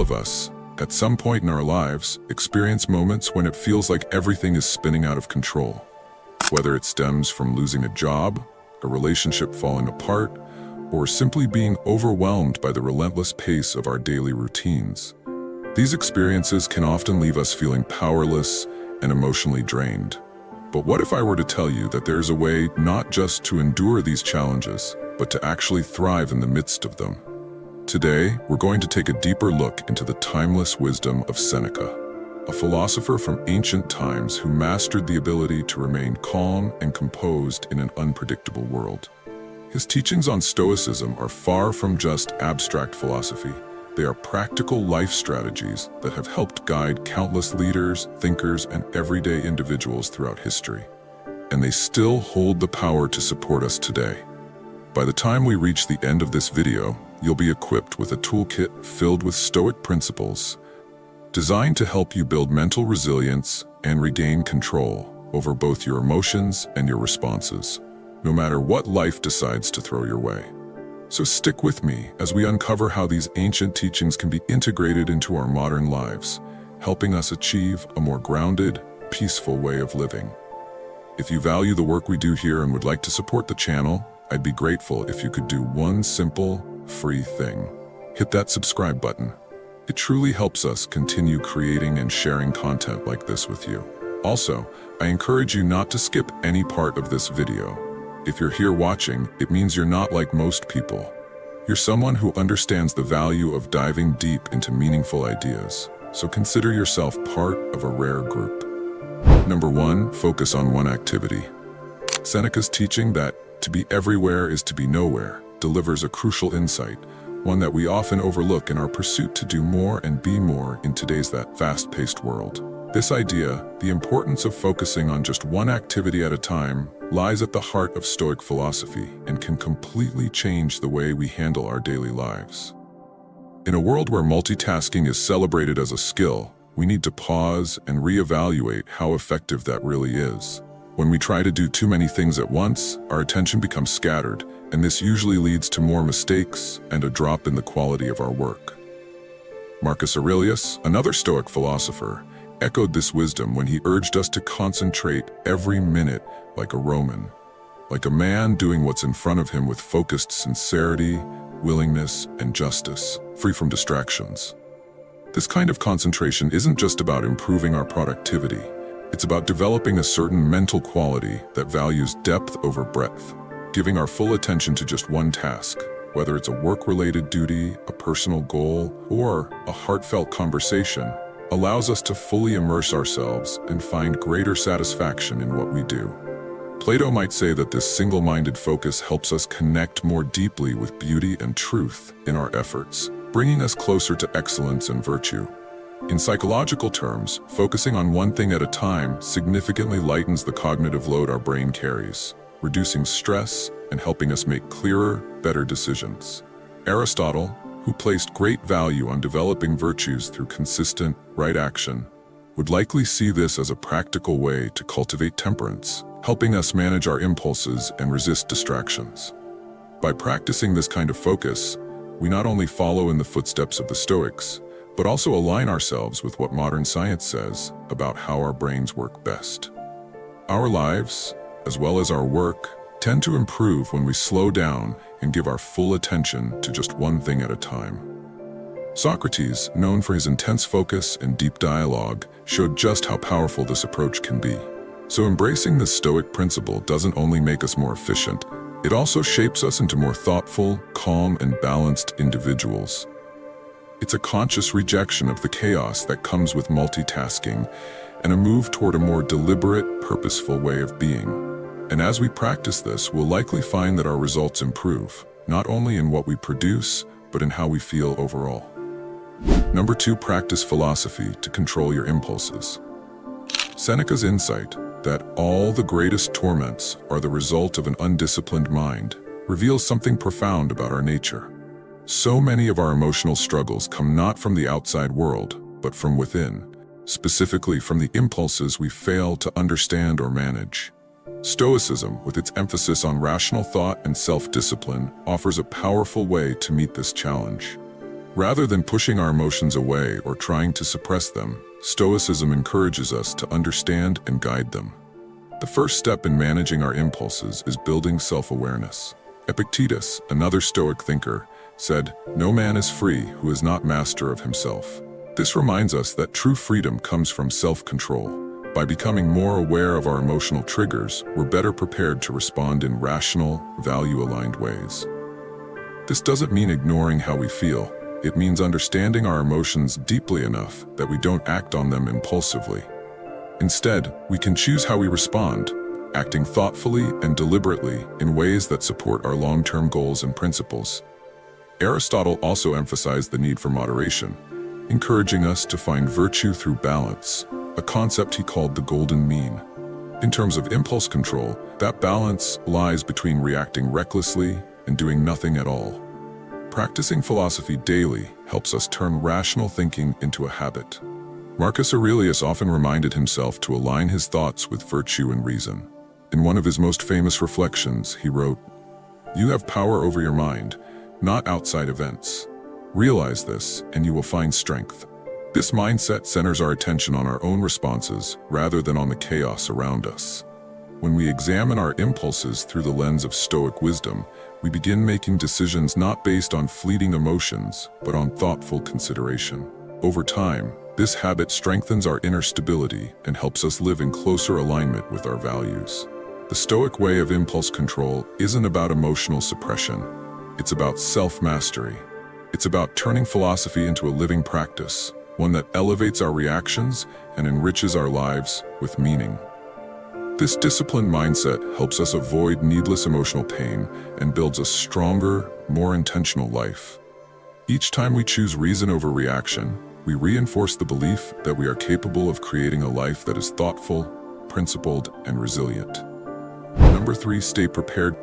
of us, at some point in our lives, experience moments when it feels like everything is spinning out of control. Whether it stems from losing a job, a relationship falling apart, or simply being overwhelmed by the relentless pace of our daily routines. These experiences can often leave us feeling powerless and emotionally drained. But what if I were to tell you that there's a way not just to endure these challenges, but to actually thrive in the midst of them? Today, we're going to take a deeper look into the timeless wisdom of Seneca, a philosopher from ancient times who mastered the ability to remain calm and composed in an unpredictable world. His teachings on Stoicism are far from just abstract philosophy. They are practical life strategies that have helped guide countless leaders, thinkers, and everyday individuals throughout history. And they still hold the power to support us today. By the time we reach the end of this video, you'll be equipped with a toolkit filled with Stoic principles, designed to help you build mental resilience and regain control over both your emotions and your responses, no matter what life decides to throw your way. So stick with me as we uncover how these ancient teachings can be integrated into our modern lives, helping us achieve a more grounded, peaceful way of living. If you value the work we do here and would like to support the channel, I'd be grateful if you could do one simple, free thing. Hit that subscribe button. It truly helps us continue creating and sharing content like this with you. Also, I encourage you not to skip any part of this video. If you're here watching, it means you're not like most people. You're someone who understands the value of diving deep into meaningful ideas, so consider yourself part of a rare group. Number 1, focus on one activity. Seneca's teaching that to be everywhere is to be nowhere delivers a crucial insight, one that we often overlook in our pursuit to do more and be more in today's fast-paced world. This idea, the importance of focusing on just one activity at a time, lies at the heart of Stoic philosophy and can completely change the way we handle our daily lives. In a world where multitasking is celebrated as a skill, we need to pause and reevaluate how effective that really is. When we try to do too many things at once, our attention becomes scattered, and this usually leads to more mistakes and a drop in the quality of our work. Marcus Aurelius, another Stoic philosopher, echoed this wisdom when he urged us to concentrate every minute like a Roman, like a man doing what's in front of him with focused sincerity, willingness, and justice, free from distractions. This kind of concentration isn't just about improving our productivity. It's about developing a certain mental quality that values depth over breadth, giving our full attention to just one task, whether it's a work-related duty, a personal goal, or a heartfelt conversation, allows us to fully immerse ourselves and find greater satisfaction in what we do. Plato might say that this single-minded focus helps us connect more deeply with beauty and truth in our efforts, bringing us closer to excellence and virtue. In psychological terms, focusing on one thing at a time significantly lightens the cognitive load our brain carries, reducing stress and helping us make clearer, better decisions. Aristotle, who placed great value on developing virtues through consistent, right action, would likely see this as a practical way to cultivate temperance, helping us manage our impulses and resist distractions. By practicing this kind of focus, we not only follow in the footsteps of the Stoics, but also align ourselves with what modern science says about how our brains work best. Our lives, as well as our work, tend to improve when we slow down and give our full attention to just one thing at a time. Socrates, known for his intense focus and deep dialogue, showed just how powerful this approach can be. So embracing this Stoic principle doesn't only make us more efficient, it also shapes us into more thoughtful, calm, and balanced individuals. It's a conscious rejection of the chaos that comes with multitasking and a move toward a more deliberate, purposeful way of being. And as we practice this, we'll likely find that our results improve, not only in what we produce, but in how we feel overall. Number 2, practice philosophy to control your impulses. Seneca's insight that all the greatest torments are the result of an undisciplined mind reveals something profound about our nature. So many of our emotional struggles come not from the outside world, but from within, specifically from the impulses we fail to understand or manage. Stoicism, with its emphasis on rational thought and self-discipline, offers a powerful way to meet this challenge. Rather than pushing our emotions away or trying to suppress them, Stoicism encourages us to understand and guide them. The first step in managing our impulses is building self-awareness. Epictetus, another Stoic thinker, said, "No man is free who is not master of himself." This reminds us that true freedom comes from self-control. By becoming more aware of our emotional triggers, we're better prepared to respond in rational, value-aligned ways. This doesn't mean ignoring how we feel. It means understanding our emotions deeply enough that we don't act on them impulsively. Instead, we can choose how we respond, acting thoughtfully and deliberately in ways that support our long-term goals and principles. Aristotle also emphasized the need for moderation, encouraging us to find virtue through balance, a concept he called the golden mean. In terms of impulse control, that balance lies between reacting recklessly and doing nothing at all. Practicing philosophy daily helps us turn rational thinking into a habit. Marcus Aurelius often reminded himself to align his thoughts with virtue and reason. In one of his most famous reflections, he wrote, "You have power over your mind, not outside events. Realize this, and you will find strength." This mindset centers our attention on our own responses rather than on the chaos around us. When we examine our impulses through the lens of Stoic wisdom, we begin making decisions not based on fleeting emotions, but on thoughtful consideration. Over time, this habit strengthens our inner stability and helps us live in closer alignment with our values. The Stoic way of impulse control isn't about emotional suppression. It's about self-mastery. It's about turning philosophy into a living practice, one that elevates our reactions and enriches our lives with meaning. This disciplined mindset helps us avoid needless emotional pain and builds a stronger, more intentional life. Each time we choose reason over reaction, we reinforce the belief that we are capable of creating a life that is thoughtful, principled, and resilient. Number 3, stay prepared.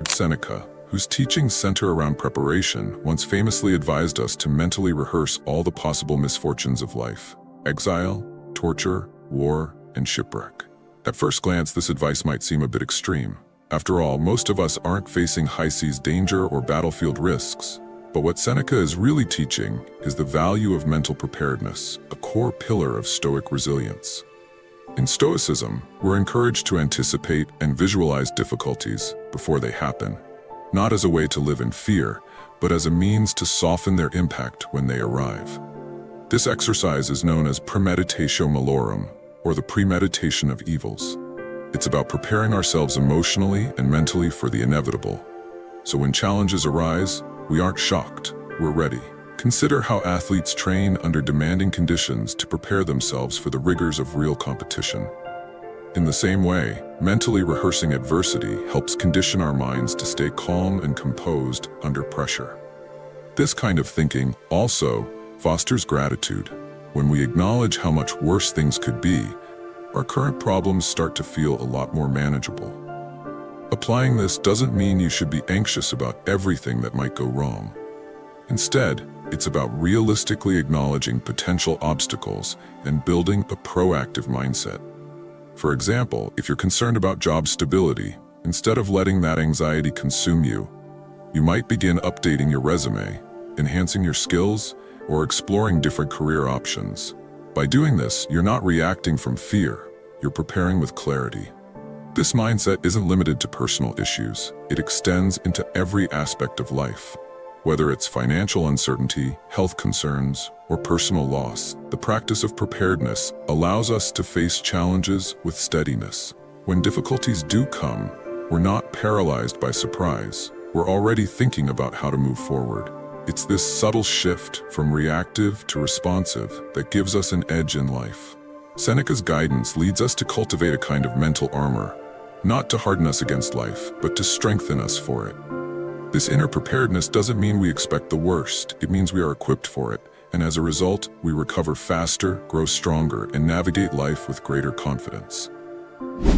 Seneca, whose teachings center around preparation, once famously advised us to mentally rehearse all the possible misfortunes of life: exile, torture, war, and shipwreck. At first glance, this advice might seem a bit extreme. After all, most of us aren't facing high-seas danger or battlefield risks. But what Seneca is really teaching is the value of mental preparedness, a core pillar of Stoic resilience. In Stoicism, we're encouraged to anticipate and visualize difficulties before they happen, not as a way to live in fear, but as a means to soften their impact when they arrive. This exercise is known as premeditatio malorum, or the premeditation of evils. It's about preparing ourselves emotionally and mentally for the inevitable. So when challenges arise, we aren't shocked, we're ready. Consider how athletes train under demanding conditions to prepare themselves for the rigors of real competition. In the same way, mentally rehearsing adversity helps condition our minds to stay calm and composed under pressure. This kind of thinking also fosters gratitude. When we acknowledge how much worse things could be, our current problems start to feel a lot more manageable. Applying this doesn't mean you should be anxious about everything that might go wrong. Instead, it's about realistically acknowledging potential obstacles and building a proactive mindset. For example, if you're concerned about job stability, instead of letting that anxiety consume you, you might begin updating your resume, enhancing your skills, or exploring different career options. By doing this, you're not reacting from fear, you're preparing with clarity. This mindset isn't limited to personal issues. It extends into every aspect of life. Whether it's financial uncertainty, health concerns, or personal loss, the practice of preparedness allows us to face challenges with steadiness. When difficulties do come, we're not paralyzed by surprise. We're already thinking about how to move forward. It's this subtle shift from reactive to responsive that gives us an edge in life. Seneca's guidance leads us to cultivate a kind of mental armor, not to harden us against life, but to strengthen us for it. This inner preparedness doesn't mean we expect the worst. It means we are equipped for it, and as a result, we recover faster, grow stronger, and navigate life with greater confidence.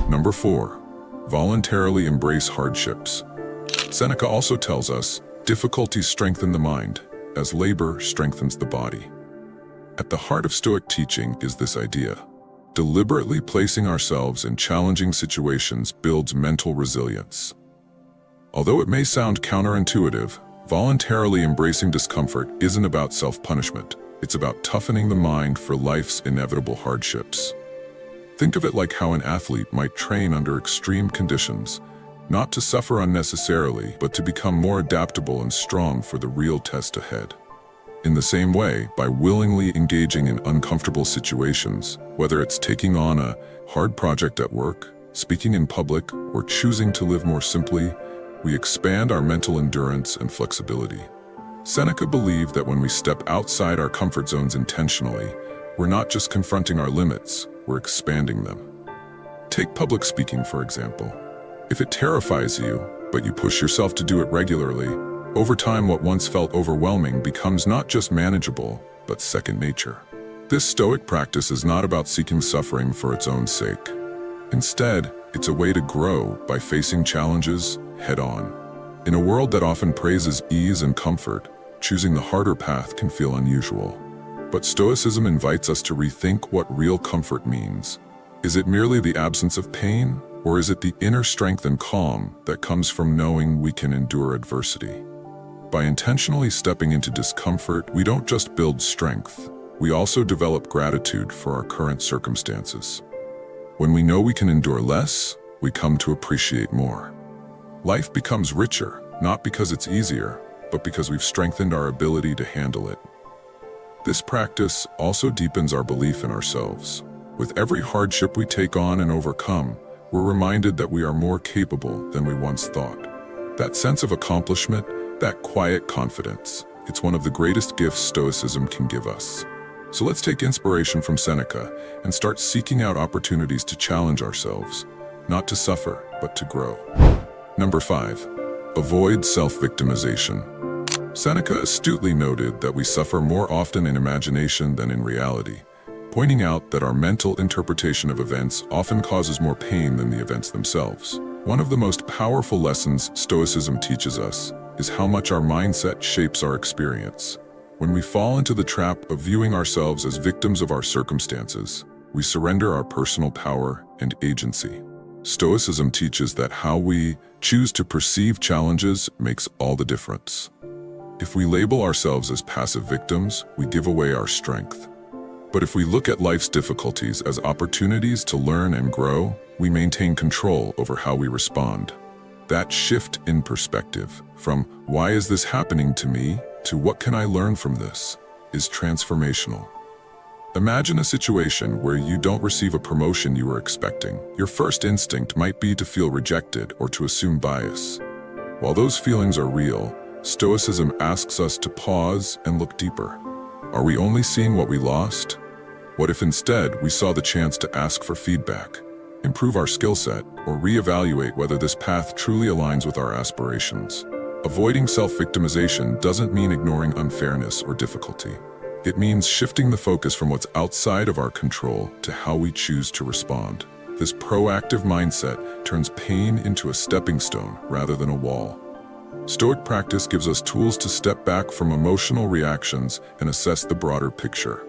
Number 4, voluntarily embrace hardships. Seneca also tells us, difficulties strengthen the mind, as labor strengthens the body. At the heart of Stoic teaching is this idea. Deliberately placing ourselves in challenging situations builds mental resilience. Although it may sound counterintuitive, Voluntarily embracing discomfort isn't about self-punishment. It's about toughening the mind for life's inevitable hardships. Think of it like how an athlete might train under extreme conditions, not to suffer unnecessarily, but to become more adaptable and strong for the real test ahead. In the same way, by willingly engaging in uncomfortable situations, whether it's taking on a hard project at work, speaking in public, or choosing to live more simply, we expand our mental endurance and flexibility. Seneca believed that when we step outside our comfort zones intentionally, we're not just confronting our limits, we're expanding them. Take public speaking, for example. If it terrifies you, but you push yourself to do it regularly, over time what once felt overwhelming becomes not just manageable, but second nature. This Stoic practice is not about seeking suffering for its own sake. Instead, it's a way to grow by facing challenges head-on. In a world that often praises ease and comfort, choosing the harder path can feel unusual. But Stoicism invites us to rethink what real comfort means. Is it merely the absence of pain, or is it the inner strength and calm that comes from knowing we can endure adversity? By intentionally stepping into discomfort, we don't just build strength, we also develop gratitude for our current circumstances. When we know we can endure less, we come to appreciate more. Life becomes richer, not because it's easier, but because we've strengthened our ability to handle it. This practice also deepens our belief in ourselves. With every hardship we take on and overcome, we're reminded that we are more capable than we once thought. That sense of accomplishment, that quiet confidence, it's one of the greatest gifts Stoicism can give us. So let's take inspiration from Seneca and start seeking out opportunities to challenge ourselves, not to suffer, but to grow. Number 5. Avoid self-victimization. Seneca astutely noted that we suffer more often in imagination than in reality, pointing out that our mental interpretation of events often causes more pain than the events themselves. One of the most powerful lessons Stoicism teaches us is how much our mindset shapes our experience. When we fall into the trap of viewing ourselves as victims of our circumstances, we surrender our personal power and agency. Stoicism teaches that how we choose to perceive challenges makes all the difference. If we label ourselves as passive victims, we give away our strength. But if we look at life's difficulties as opportunities to learn and grow, we maintain control over how we respond. That shift in perspective, from "why is this happening to me?" to "what can I learn from this?" is transformational. Imagine a situation where you don't receive a promotion you were expecting. Your first instinct might be to feel rejected or to assume bias. While those feelings are real, Stoicism asks us to pause and look deeper. Are we only seeing what we lost? What if instead we saw the chance to ask for feedback, improve our skill set, or reevaluate whether this path truly aligns with our aspirations? Avoiding self-victimization doesn't mean ignoring unfairness or difficulty. It means shifting the focus from what's outside of our control to how we choose to respond. This proactive mindset turns pain into a stepping stone rather than a wall. Stoic practice gives us tools to step back from emotional reactions and assess the broader picture.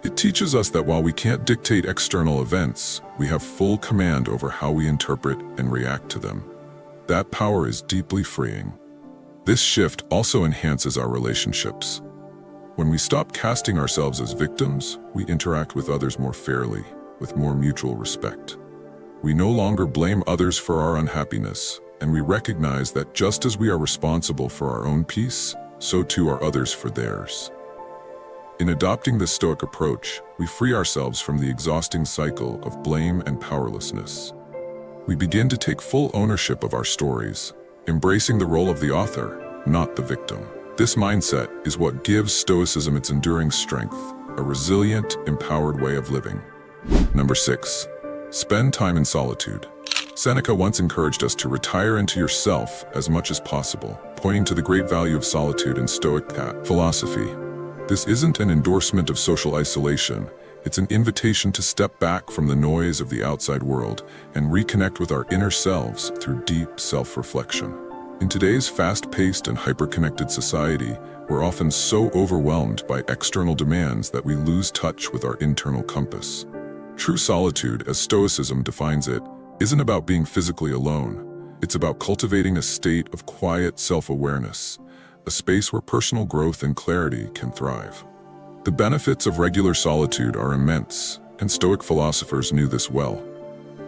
It teaches us that while we can't dictate external events, we have full command over how we interpret and react to them. That power is deeply freeing. This shift also enhances our relationships. When we stop casting ourselves as victims, we interact with others more fairly, with more mutual respect. We no longer blame others for our unhappiness, and we recognize that just as we are responsible for our own peace, so too are others for theirs. In adopting this Stoic approach, we free ourselves from the exhausting cycle of blame and powerlessness. We begin to take full ownership of our stories, embracing the role of the author, not the victim. This mindset is what gives Stoicism its enduring strength, a resilient, empowered way of living. Number 6. Spend time in solitude. Seneca once encouraged us to retire into yourself as much as possible, pointing to the great value of solitude in Stoic philosophy. This isn't an endorsement of social isolation, it's an invitation to step back from the noise of the outside world and reconnect with our inner selves through deep self-reflection. In today's fast-paced and hyper-connected society, we're often so overwhelmed by external demands that we lose touch with our internal compass. True solitude, as Stoicism defines it, isn't about being physically alone. It's about cultivating a state of quiet self-awareness, a space where personal growth and clarity can thrive. The benefits of regular solitude are immense, and Stoic philosophers knew this well.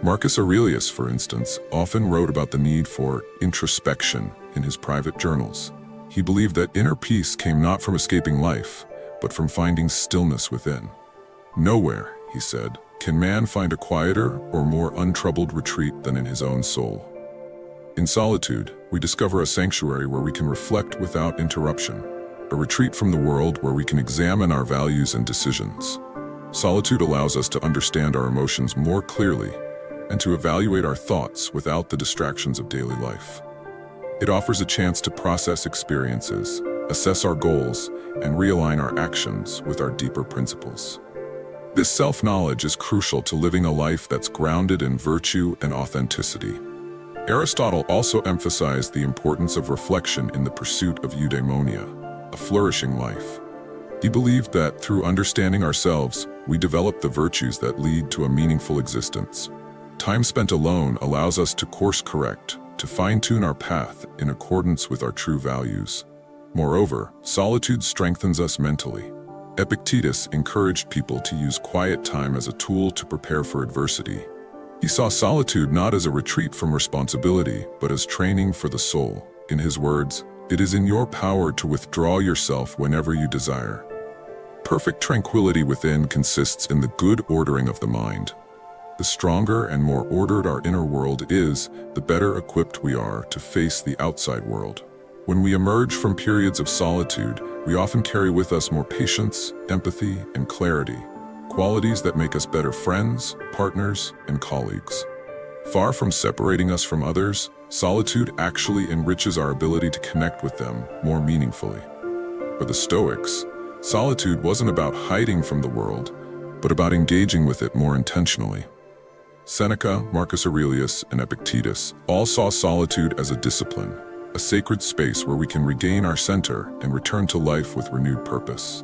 Marcus Aurelius, for instance, often wrote about the need for introspection in his private journals. He believed that inner peace came not from escaping life, but from finding stillness within. "Nowhere," he said, "can man find a quieter or more untroubled retreat than in his own soul." In solitude, we discover a sanctuary where we can reflect without interruption, a retreat from the world where we can examine our values and decisions. Solitude allows us to understand our emotions more clearly and to evaluate our thoughts without the distractions of daily life. It offers a chance to process experiences, assess our goals, and realign our actions with our deeper principles. This self-knowledge is crucial to living a life that's grounded in virtue and authenticity. Aristotle also emphasized the importance of reflection in the pursuit of eudaimonia, a flourishing life. He believed that through understanding ourselves, we develop the virtues that lead to a meaningful existence. Time spent alone allows us to course correct, to fine-tune our path in accordance with our true values. Moreover, solitude strengthens us mentally. Epictetus encouraged people to use quiet time as a tool to prepare for adversity. He saw solitude not as a retreat from responsibility, but as training for the soul. In his words, "It is in your power to withdraw yourself whenever you desire." Perfect tranquility within consists in the good ordering of the mind. The stronger and more ordered our inner world is, the better equipped we are to face the outside world. When we emerge from periods of solitude, we often carry with us more patience, empathy, and clarity, qualities that make us better friends, partners, and colleagues. Far from separating us from others, solitude actually enriches our ability to connect with them more meaningfully. For the Stoics, solitude wasn't about hiding from the world, but about engaging with it more intentionally. Seneca, Marcus Aurelius, and Epictetus all saw solitude as a discipline, a sacred space where we can regain our center and return to life with renewed purpose.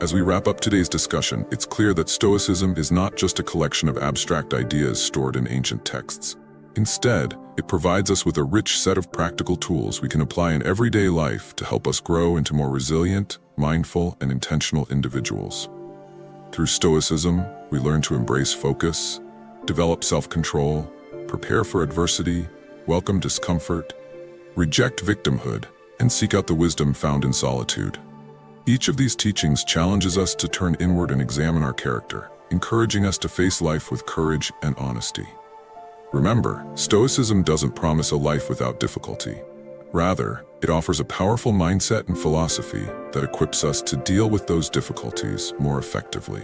As we wrap up today's discussion, it's clear that Stoicism is not just a collection of abstract ideas stored in ancient texts. Instead, it provides us with a rich set of practical tools we can apply in everyday life to help us grow into more resilient, mindful, and intentional individuals. Through Stoicism, we learn to embrace focus, develop self-control, prepare for adversity, welcome discomfort, reject victimhood, and seek out the wisdom found in solitude. Each of these teachings challenges us to turn inward and examine our character, encouraging us to face life with courage and honesty. Remember, Stoicism doesn't promise a life without difficulty. Rather, it offers a powerful mindset and philosophy that equips us to deal with those difficulties more effectively.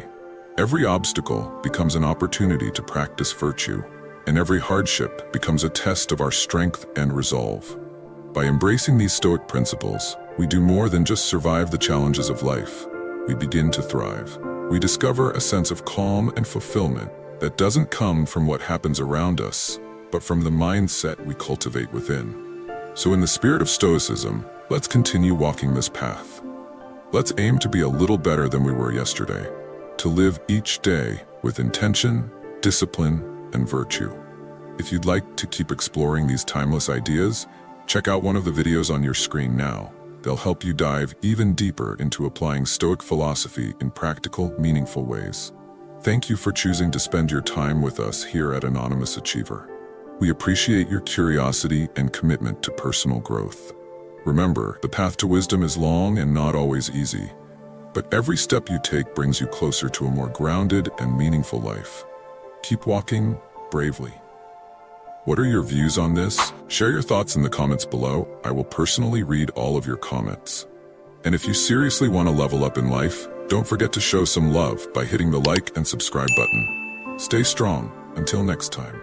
Every obstacle becomes an opportunity to practice virtue, and every hardship becomes a test of our strength and resolve. By embracing these Stoic principles, we do more than just survive the challenges of life. We begin to thrive. We discover a sense of calm and fulfillment that doesn't come from what happens around us, but from the mindset we cultivate within. So in the spirit of Stoicism, let's continue walking this path. Let's aim to be a little better than we were yesterday, to live each day with intention, discipline, and virtue. If you'd like to keep exploring these timeless ideas, check out one of the videos on your screen now. They'll help you dive even deeper into applying Stoic philosophy in practical, meaningful ways. Thank you for choosing to spend your time with us here at Anonymous Achiever. We appreciate your curiosity and commitment to personal growth. Remember, the path to wisdom is long and not always easy, but every step you take brings you closer to a more grounded and meaningful life. Keep walking bravely. What are your views on this? Share your thoughts in the comments below. I will personally read all of your comments. And if you seriously want to level up in life, don't forget to show some love by hitting the like and subscribe button. Stay strong. Until next time.